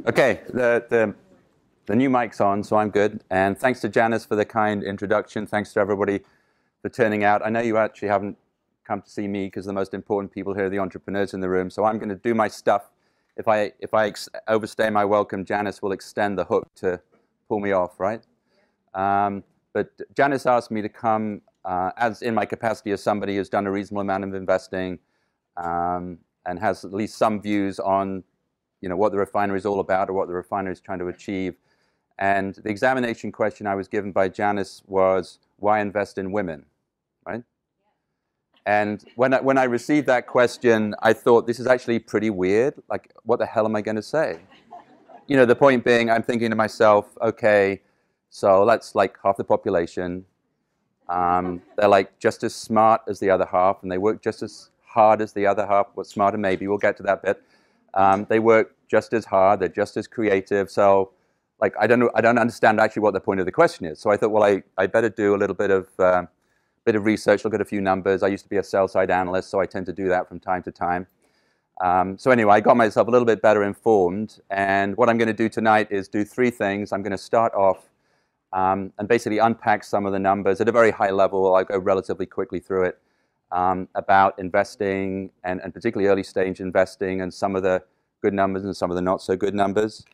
Okay, the new mic's on, so I'm good. And thanks to Janice for the kind introduction. Thanks to everybody for turning out. I know you actually haven't come to see me because the most important people here are the entrepreneurs in the room. So I'm going to do my stuff. If I overstay my welcome, Janice will extend the hook to pull me off, right? But Janice asked me to come as in my capacity as somebody who's done a reasonable amount of investing and has at least some views on what the refinery is all about or what the refinery is trying to achieve. And the examination question I was given by Janice was, why invest in women, right? And when I received that question, I thought, this is actually pretty weird. Like, what the hell am I going to say? The point being, I'm thinking to myself, okay, so that's like half the population. They're like just as smart as the other half, and they work just as hard as the other half. What's smarter, maybe. We'll get to that bit. They work just as hard. They're just as creative. So, like, I don't understand actually what the point of the question is. So I thought, well, I better do a little bit of research, look at a few numbers. I used to be a sell-side analyst, so I tend to do that from time to time. So anyway, I got myself a little bit better informed. And what I'm going to do tonight is do three things. I'm going to start off and basically unpack some of the numbers at a very high level. I'll go relatively quickly through it about investing and particularly early stage investing and some of the good numbers and some of the not so good numbers.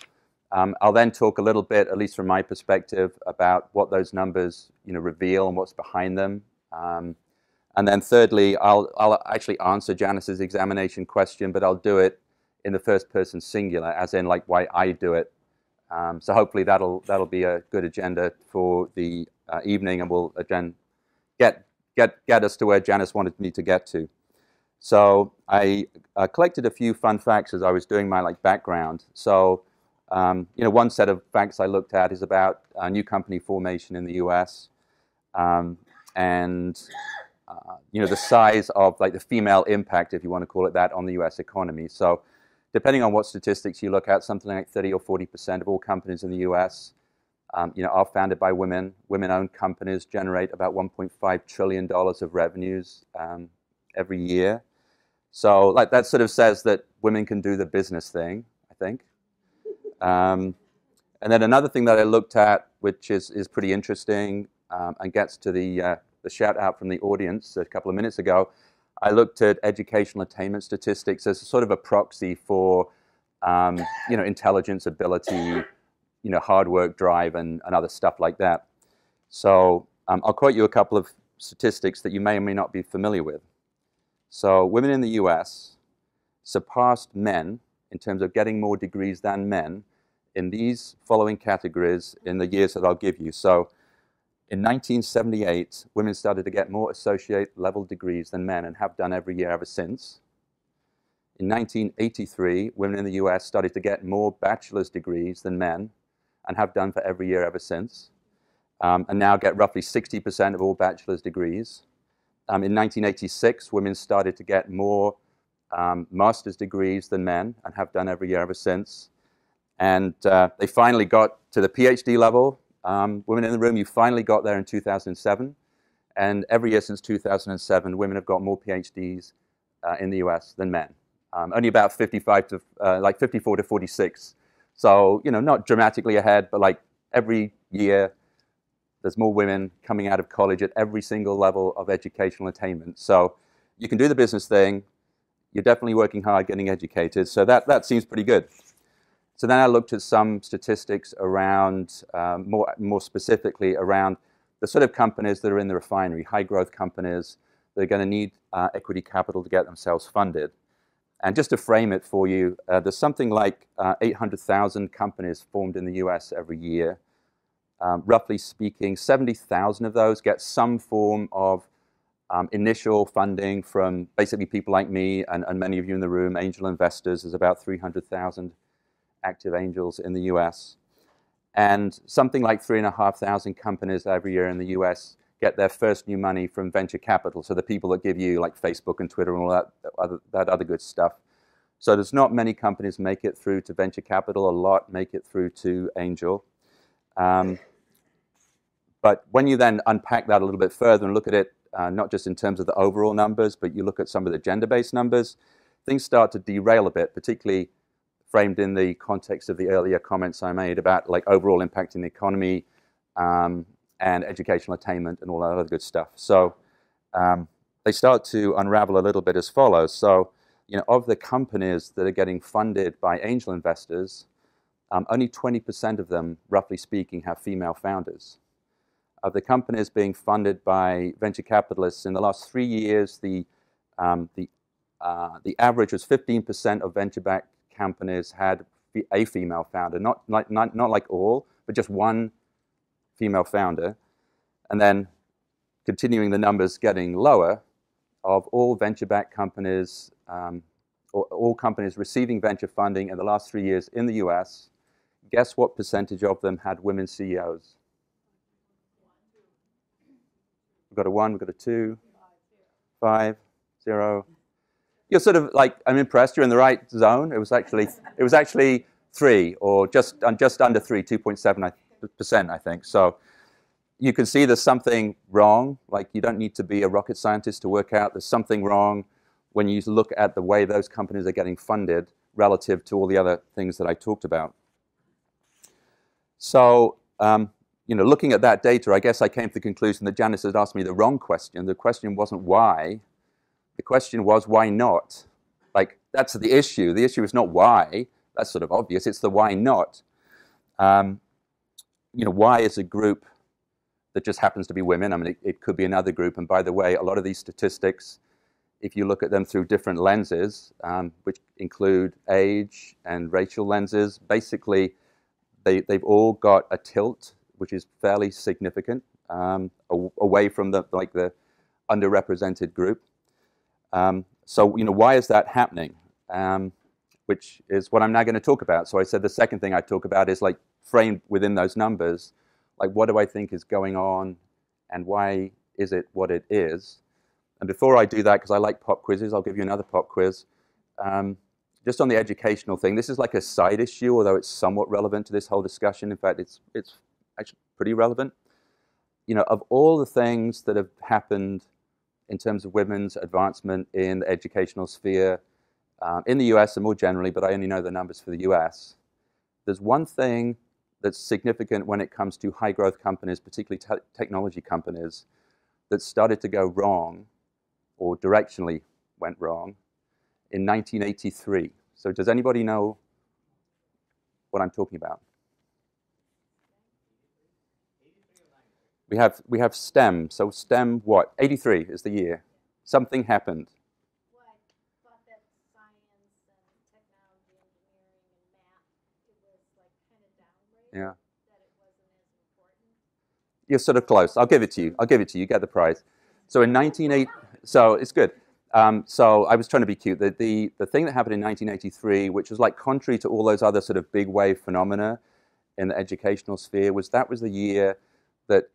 I'll then talk a little bit, at least from my perspective, about what those numbers reveal and what's behind them. And then thirdly, I'll actually answer Janice's examination question, but I'll do it in the first person singular, as in like why I do it. So hopefully that'll be a good agenda for the evening, and will again get us to where Janice wanted me to get to. So I collected a few fun facts as I was doing my background. So one set of facts I looked at is about new company formation in the U.S. And the size of the female impact, if you want to call it that, on the U.S. economy. So depending on what statistics you look at, something like 30 or 40% of all companies in the U.S. Are founded by women. Women-owned companies generate about $1.5 trillion of revenues every year. So that sort of says that women can do the business thing, I think. And then another thing that I looked at, which is pretty interesting and gets to the shout out from the audience a couple of minutes ago, I looked at educational attainment statistics as a sort of a proxy for intelligence, ability, hard work, drive, and other stuff like that. So I'll quote you a couple of statistics that you may or may not be familiar with. So women in the US surpassed men in terms of getting more degrees than men in these following categories in the years that I'll give you. So in 1978, women started to get more associate level degrees than men and have done every year ever since. In 1983, women in the US started to get more bachelor's degrees than men and have done for every year ever since, and now get roughly 60% of all bachelor's degrees. In 1986, women started to get more master's degrees than men and have done every year ever since. And they finally got to the PhD level. Women in the room, you finally got there in 2007. And every year since 2007, women have got more PhDs in the US than men. Only about 54 to 46. So, not dramatically ahead, but every year, there's more women coming out of college at every single level of educational attainment. So you can do the business thing. You're definitely working hard, getting educated. So that seems pretty good. So then I looked at some statistics around, more specifically around the sort of companies that are in the refinery, high growth companies that are going to need equity capital to get themselves funded. And just to frame it for you, there's something like 800,000 companies formed in the US every year. Roughly speaking, 70,000 of those get some form of initial funding from basically people like me and many of you in the room, angel investors. There's about 300,000 active angels in the US. And something like 3,500 companies every year in the US get their first new money from venture capital. So the people that give you Facebook and Twitter and all that other good stuff. So there's not many companies make it through to venture capital. A lot make it through to angel. But when you then unpack that a little bit further and look at it, not just in terms of the overall numbers, but you look at some of the gender-based numbers, things start to derail a bit, particularly framed in the context of the earlier comments I made about like overall impacting the economy and educational attainment and all that other good stuff. So they start to unravel a little bit as follows. So, of the companies that are getting funded by angel investors, only 20% of them, roughly speaking, have female founders. Of the companies being funded by venture capitalists in the last 3 years, the average was 15% of venture-backed companies had a female founder, not like all, but just one female founder. And then continuing the numbers getting lower, of all venture-backed companies, or all companies receiving venture funding in the last 3 years in the US, guess what percentage of them had women CEOs? We've got a 1, we've got a 2, 5, 0. You're sort of like, I'm impressed, you're in the right zone. It was actually 3, or just under 3, 2.7%, I think. So you can see there's something wrong. Like, you don't need to be a rocket scientist to work out there's something wrong when you look at the way those companies are getting funded relative to all the other things that I talked about. So, looking at that data, I guess I came to the conclusion that Janice had asked me the wrong question. The question wasn't why. The question was, why not? Like, that's the issue. The issue is not why. That's sort of obvious. It's the why not. Why is a group that just happens to be women? I mean, it could be another group. And by the way, a lot of these statistics, if you look at them through different lenses, which include age and racial lenses, basically they've all got a tilt, which is fairly significant, away from the underrepresented group. So why is that happening? Which is what I'm now going to talk about. So I said the second thing I talk about is like framed within those numbers. Like, what do I think is going on, and why is it what it is? And before I do that, because I like pop quizzes, I'll give you another pop quiz. Just on the educational thing, this is like a side issue, although it's somewhat relevant to this whole discussion. In fact, it's actually pretty relevant. Of all the things that have happened in terms of women's advancement in the educational sphere, in the US and more generally, but I only know the numbers for the US, there's one thing that's significant when it comes to high growth companies, particularly technology companies, that started to go wrong, or directionally went wrong, in 1983. So does anybody know what I'm talking about? We have STEM. So STEM what? 83 is the year. Something happened. Well, I thought that science and technology, engineering, and math, it was like kind of downgraded. Yeah. That it wasn't as important. You're sort of close. I'll give it to you. You get the prize. So in 1980, so it's good. So I was trying to be cute. The thing that happened in 1983, which was like contrary to all those other sort of big wave phenomena in the educational sphere, was the year that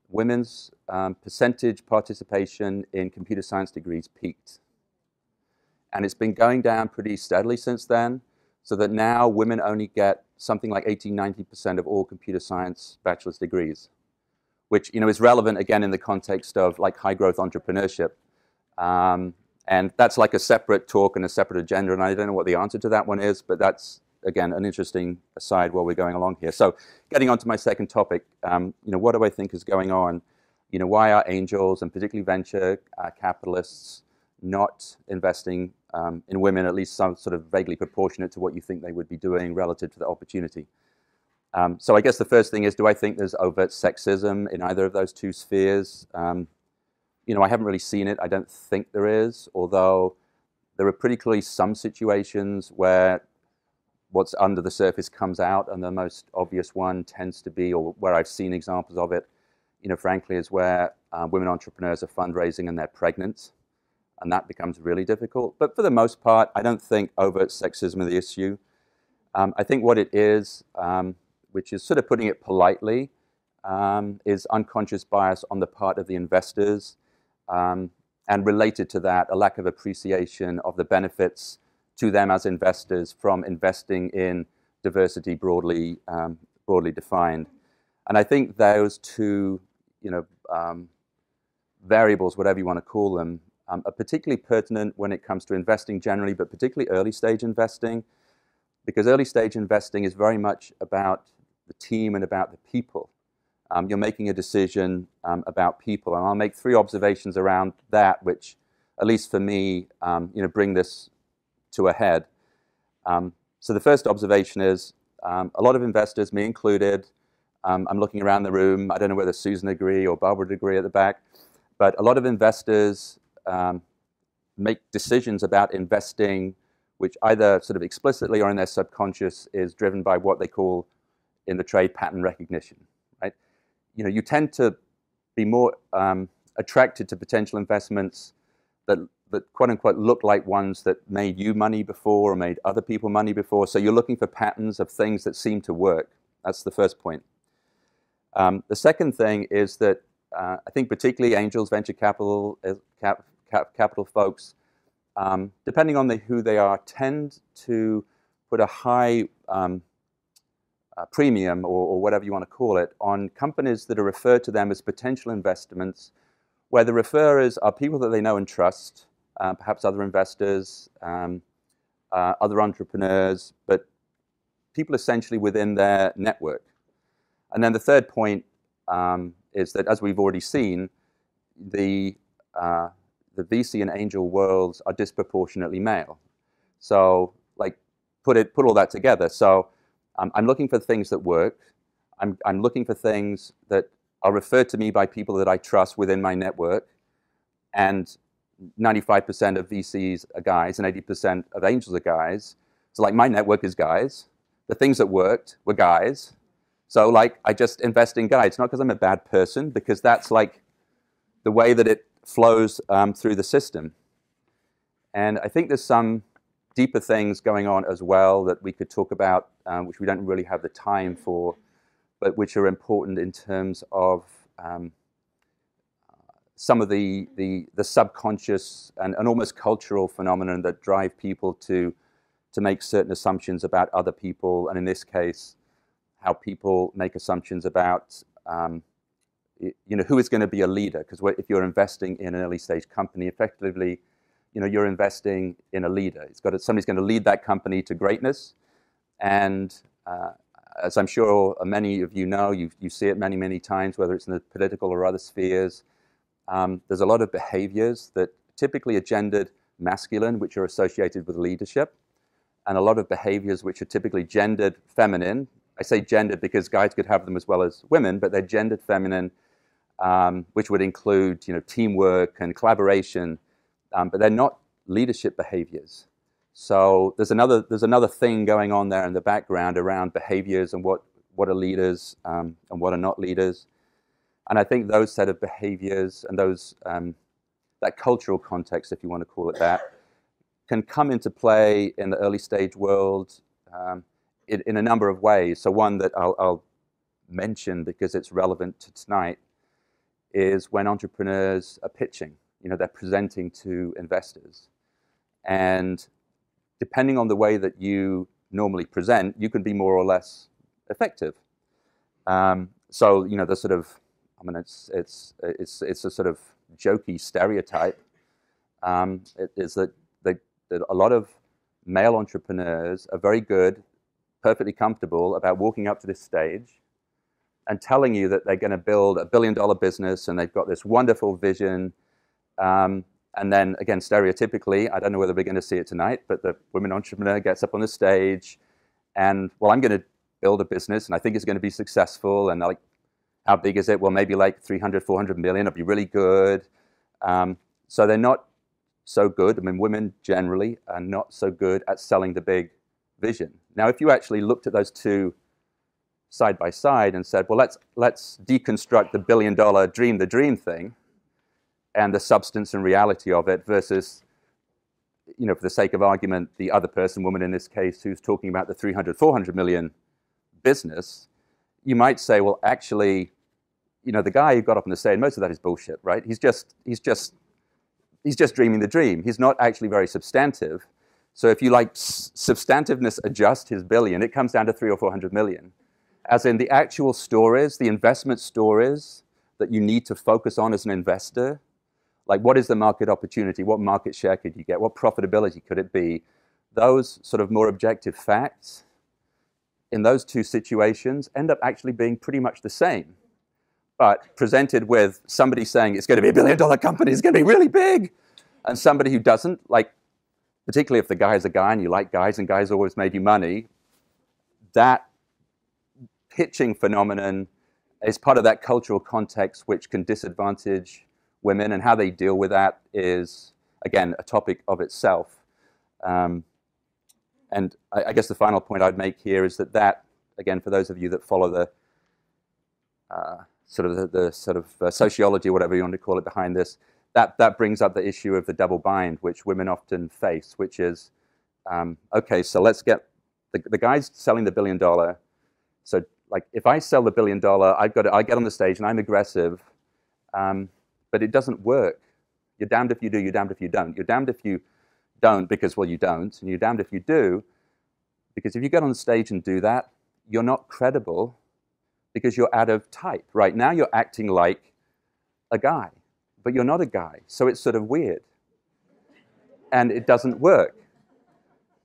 women's percentage participation in computer science degrees peaked. And it's been going down pretty steadily since then, so that now women only get something like 80–90% of all computer science bachelor's degrees, which is relevant again in the context of like high growth entrepreneurship. And that's like a separate talk and a separate agenda, and I don't know what the answer to that one is, but that's, again, an interesting aside while we're going along here. So getting on to my second topic, what do I think is going on? Why are angels, and particularly venture capitalists, not investing in women, at least some sort of vaguely proportionate to what you think they would be doing relative to the opportunity? So I guess the first thing is, do I think there's overt sexism in either of those two spheres? I haven't really seen it. I don't think there is, although there are pretty clearly some situations where what's under the surface comes out, and the most obvious one tends to be, or where I've seen examples of it, frankly, is where women entrepreneurs are fundraising and they're pregnant, and that becomes really difficult. But for the most part, I don't think overt sexism is the issue. I think what it is, which is sort of putting it politely, is unconscious bias on the part of the investors, and related to that, a lack of appreciation of the benefits to them as investors from investing in diversity broadly defined. And I think those two, variables, whatever you want to call them, are particularly pertinent when it comes to investing generally, but particularly early stage investing. because early stage investing is very much about the team and about the people. You're making a decision about people, and I'll make 3 observations around that, which, at least for me, bring this to a head. So the first observation is a lot of investors, me included, I'm looking around the room. I don't know whether Susan agree or Barbara would agree at the back, but a lot of investors make decisions about investing which either sort of explicitly or in their subconscious is driven by what they call in the trade pattern recognition, right? You tend to be more attracted to potential investments that quote unquote look like ones that made you money before or made other people money before. So you're looking for patterns of things that seem to work. That's the first point. The second thing is that I think particularly angels, venture capital, capital folks, depending on who they are, tend to put a high premium or whatever you want to call it on companies that are referred to them as potential investments, where the referrers are people that they know and trust, perhaps other investors, other entrepreneurs, but people essentially within their network. And then the third point is that, as we've already seen, the VC and angel worlds are disproportionately male. So, like, put all that together. So, I'm looking for things that work. I'm looking for things that are referred to me by people that I trust within my network. And 95% of VCs are guys, and 80% of angels are guys. So, like, my network is guys. The things that worked were guys. So, like, I just invest in guys, not because I'm a bad person, because that's like the way that it flows through the system. And I think there's some deeper things going on as well that we could talk about, which we don't really have the time for, but which are important in terms of some of the subconscious and almost cultural phenomenon that drive people to make certain assumptions about other people, and in this case, how people make assumptions about who is going to be a leader. Because if you're investing in an early stage company, effectively, you're investing in a leader. Somebody's going to lead that company to greatness. And as I'm sure many of you know, you see it many, many times, whether it's in the political or other spheres, there's a lot of behaviors that typically are gendered masculine, which are associated with leadership, and a lot of behaviors which are typically gendered feminine. I say gendered because guys could have them as well as women, but they're gendered feminine, which would include teamwork and collaboration, but they're not leadership behaviors. So there's another thing going on there in the background around behaviors and what are leaders and what are not leaders. And I think those set of behaviors and those that cultural context, if you want to call it that, can come into play in the early stage world in a number of ways. So one that I'll mention because it's relevant to tonight is when entrepreneurs are pitching. They're presenting to investors. And depending on the way that you normally present, you can be more or less effective. So, the sort of, it's a sort of jokey stereotype. It is that a lot of male entrepreneurs are very good, perfectly comfortable about walking up to this stage and telling you that they're going to build $1 billion business and they've got this wonderful vision. And then, again, stereotypically, I don't know whether we're going to see it tonight, but the women entrepreneur gets up on the stage and, well, I'm going to build a business and I think it's going to be successful. And like, how big is it? Well, maybe like 300, 400 million. It'll be really good. So they're not so good. Women generally are not so good at selling the big vision. Now, if you actually looked at those two side by side and said, well, let's deconstruct the $1 billion dream the dream thing and the substance and reality of it versus, for the sake of argument, the other person, woman in this case, who's talking about the 300, 400 million business, you might say, well, actually, the guy who got up on the stage, most of that is bullshit, right? He's just dreaming the dream. He's not actually very substantive. So if you substantiveness adjust his billion, it comes down to 300 or 400 million. As in the actual stories, the investment stories that you need to focus on as an investor, like what is the market opportunity? What market share could you get? What profitability could it be? those sort of more objective facts in those two situations end up actually being pretty much the same. But presented with somebody saying it's going to be $1 billion company, it's going to be really big, and somebody who doesn't, like, particularly if the guy is a guy and you like guys and guys always made you money, that pitching phenomenon is part of that cultural context which can disadvantage women, and how they deal with that is, again, a topic of itself. And I guess the final point I'd make here is that, again, for those of you that follow the sociology, whatever you want to call it, behind this, that brings up the issue of the double bind, which women often face, which is, okay, so let's get the guy's selling the $1 billion. So, like, if I sell the $1 billion, I get on the stage and I'm aggressive, but it doesn't work. You're damned if you do, you're damned if you don't. You're damned if you don't because, well, you don't, and you're damned if you do, because if you get on the stage and do that, you're not credible because you're out of type. Right now you're acting like a guy, but you're not a guy, so it's sort of weird. And it doesn't work.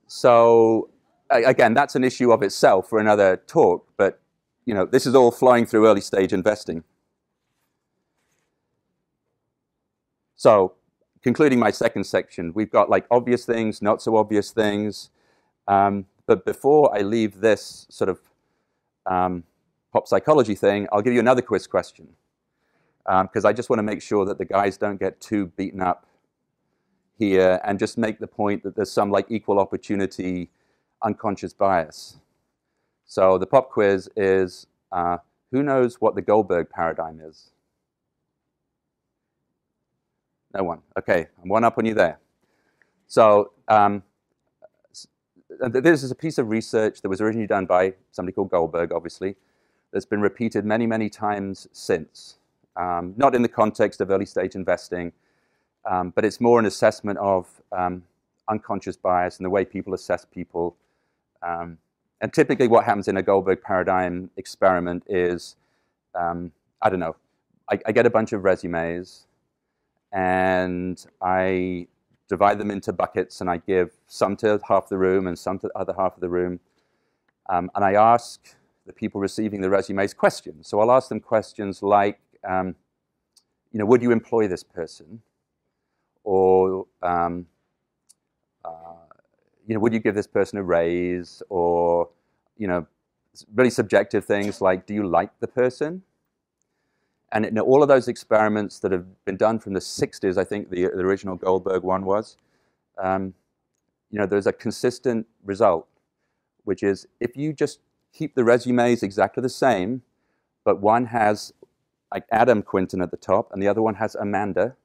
So, again, that's an issue of itself for another talk, but this is all flowing through early stage investing. So, concluding my second section, we've got like obvious things, not so obvious things. But before I leave this sort of pop psychology thing, I'll give you another quiz question. Because I just want to make sure that the guys don't get too beaten up here, and just make the point that there's some like equal opportunity unconscious bias. So the pop quiz is, who knows what the Goldberg paradigm is? No one. Okay, I'm one up on you there. So this is a piece of research that was originally done by somebody called Goldberg, obviously, that's been repeated many, many times since. Not in the context of early stage investing, but it's more an assessment of unconscious bias and the way people assess people. And typically what happens in a Goldberg paradigm experiment is, I don't know, I get a bunch of resumes and I divide them into buckets, and I give some to half the room and some to the other half of the room. And I ask the people receiving the resumes questions. So I'll ask them questions like, would you employ this person? Or, would you give this person a raise? Or, really subjective things like, do you like the person? And in all of those experiments that have been done from the 60s, I think the original Goldberg one was, there's a consistent result, which is if you just keep the resumes exactly the same, but one has like Adam Quinton at the top and the other one has Amanda,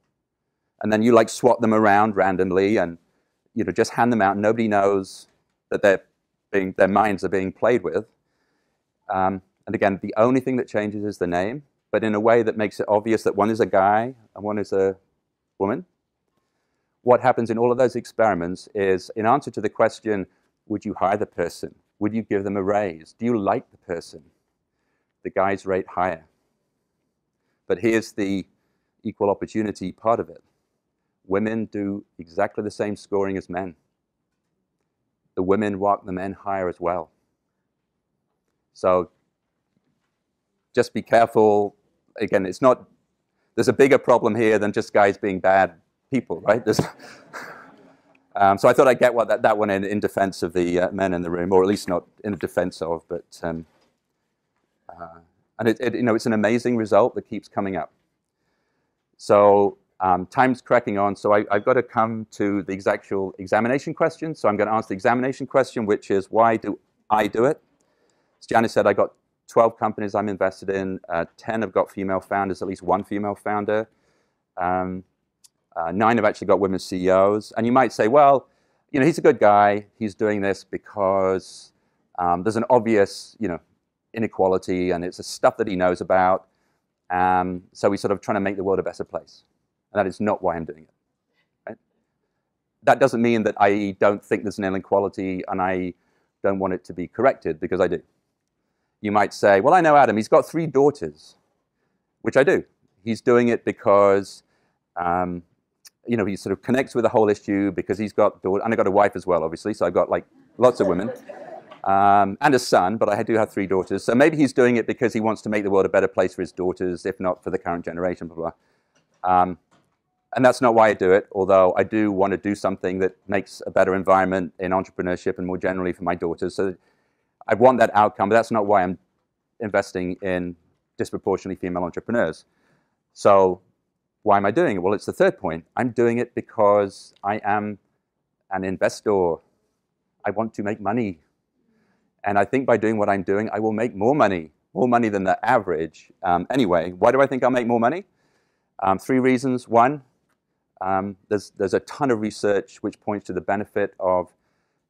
and then you like swap them around randomly and just hand them out, and nobody knows that their minds are being played with. And again, the only thing that changes is the name, but in a way that makes it obvious that one is a guy and one is a woman. What happens in all of those experiments is, in answer to the question, would you hire the person? Would you give them a raise? Do you like the person? The guys rate higher. But here's the equal opportunity part of it. Women do exactly the same scoring as men. The women walk the men higher as well. So just be careful. Again, there's a bigger problem here than just guys being bad people, right? So I thought I'd get that one in defense of the men in the room, or at least not in defense of, but and it's an amazing result that keeps coming up. So time's cracking on, so I've got to come to the actual examination question. So I'm going to answer the examination question, which is, why do I do it? As Janice said, I got 12 companies I'm invested in. 10 have got female founders, at least one female founder. 9 have actually got women CEOs. And you might say, well, he's a good guy. He's doing this because there's an obvious, inequality, and it's the stuff that he knows about. So he's sort of trying to make the world a better place. And that is not why I'm doing it. Right? That doesn't mean that I don't think there's an inequality and I don't want it to be corrected, because I do. You might say, well, I know Adam, he's got 3 daughters, which I do. He's doing it because you know, he sort of connects with the whole issue because he's got daughter, and I got a wife as well, obviously. So I've got like lots of women and a son, but I do have 3 daughters. So maybe he's doing it because he wants to make the world a better place for his daughters, if not for the current generation, blah, blah. And that's not why I do it, although I do want to do something that makes a better environment in entrepreneurship and more generally for my daughters. So I want that outcome, but that's not why I'm investing in disproportionately female entrepreneurs. So why am I doing it? Well, it's the third point. I'm doing it because I am an investor. I want to make money. And I think by doing what I'm doing, I will make more money than the average. Anyway, why do I think I'll make more money? 3 reasons. One, there's a ton of research which points to the benefit of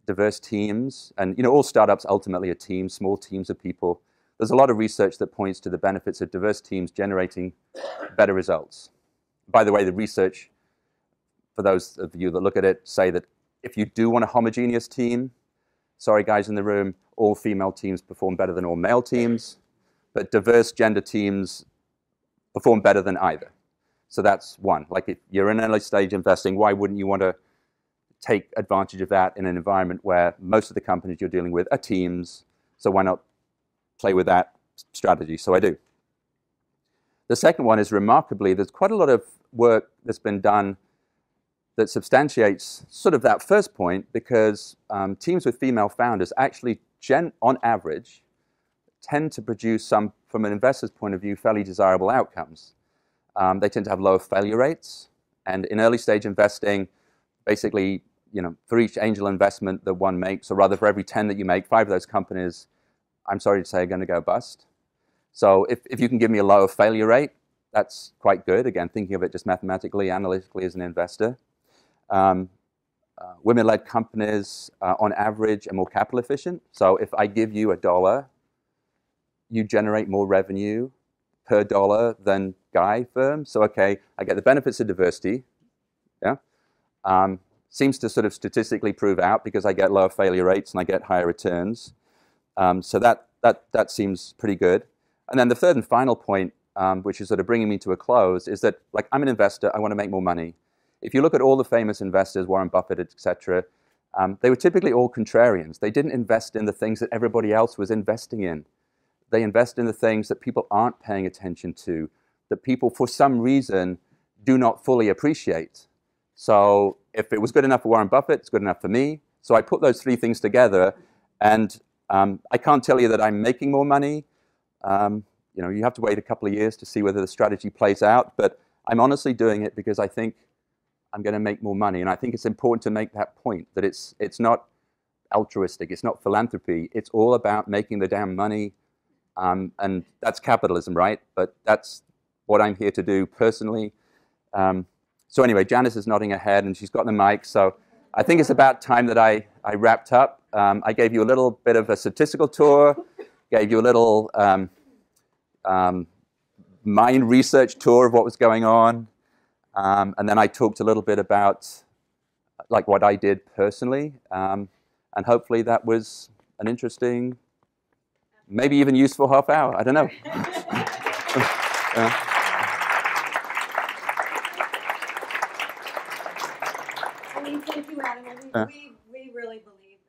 diverse teams. And you know, all startups ultimately are teams, small teams of people. There's a lot of research that points to the benefits of diverse teams generating better results. By the way, the research, for those of you that look at it, say that if you do want a homogeneous team, sorry guys in the room, all female teams perform better than all male teams, but diverse gender teams perform better than either. So that's one. Like if you're in early stage investing, why wouldn't you want to take advantage of that in an environment where most of the companies you're dealing with are teams? So why not play with that strategy? So I do. The second one is, remarkably, there's quite a lot of work that's been done that substantiates sort of that first point, because teams with female founders actually, on average, tend to produce some, from an investor's point of view, fairly desirable outcomes. They tend to have lower failure rates. And in early stage investing, basically, you know, for each angel investment that one makes, or rather for every 10 that you make, 5 of those companies, I'm sorry to say, are going to go bust. So if you can give me a lower failure rate, that's quite good. Again, thinking of it just mathematically, analytically as an investor. Women-led companies, on average, are more capital efficient. So if I give you $1, you generate more revenue per dollar than guy firms. So okay, I get the benefits of diversity. Yeah, seems to sort of statistically prove out because I get lower failure rates and I get higher returns. So that seems pretty good. And then the third and final point, which is sort of bringing me to a close, is that, like, I'm an investor. I want to make more money. If you look at all the famous investors, Warren Buffett, etc., they were typically all contrarians. They didn't invest in the things that everybody else was investing in. They invest in the things that people aren't paying attention to, that people, for some reason, do not fully appreciate. So if it was good enough for Warren Buffett, it's good enough for me. So I put those 3 things together, and I can't tell you that I'm making more money. You know, you have to wait a couple of years to see whether the strategy plays out. But I'm honestly doing it because I think I'm going to make more money. And I think it's important to make that point, that it's not altruistic. It's not philanthropy. It's all about making the damn money. And that's capitalism, right? But that's what I'm here to do personally. So anyway, Janice is nodding her head, and she's got the mic. So I think it's about time that I wrapped up. I gave you a little bit of a statistical tour, gave you a little mind research tour of what was going on. And then I talked a little bit about like what I did personally. And hopefully that was an interesting, maybe even useful half hour. I don't know. Thank you, Adam. We really believe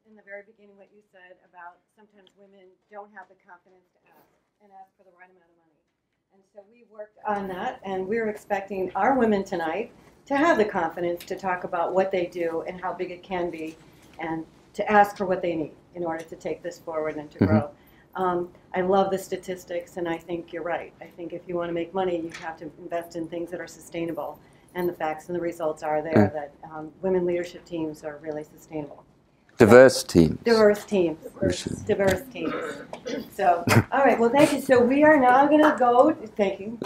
in the very beginning what you said about sometimes women don't have the confidence to ask for the right amount of money. And so we worked on that, and we're expecting our women tonight to have the confidence to talk about what they do and how big it can be, and to ask for what they need in order to take this forward and to grow. I love the statistics, and I think you're right. I think if you want to make money, you have to invest in things that are sustainable. And the facts and the results are there that women leadership teams are really sustainable. Diverse teams. Diverse teams. Diverse teams. So, all right, well, thank you. So we are now going to go, thank you.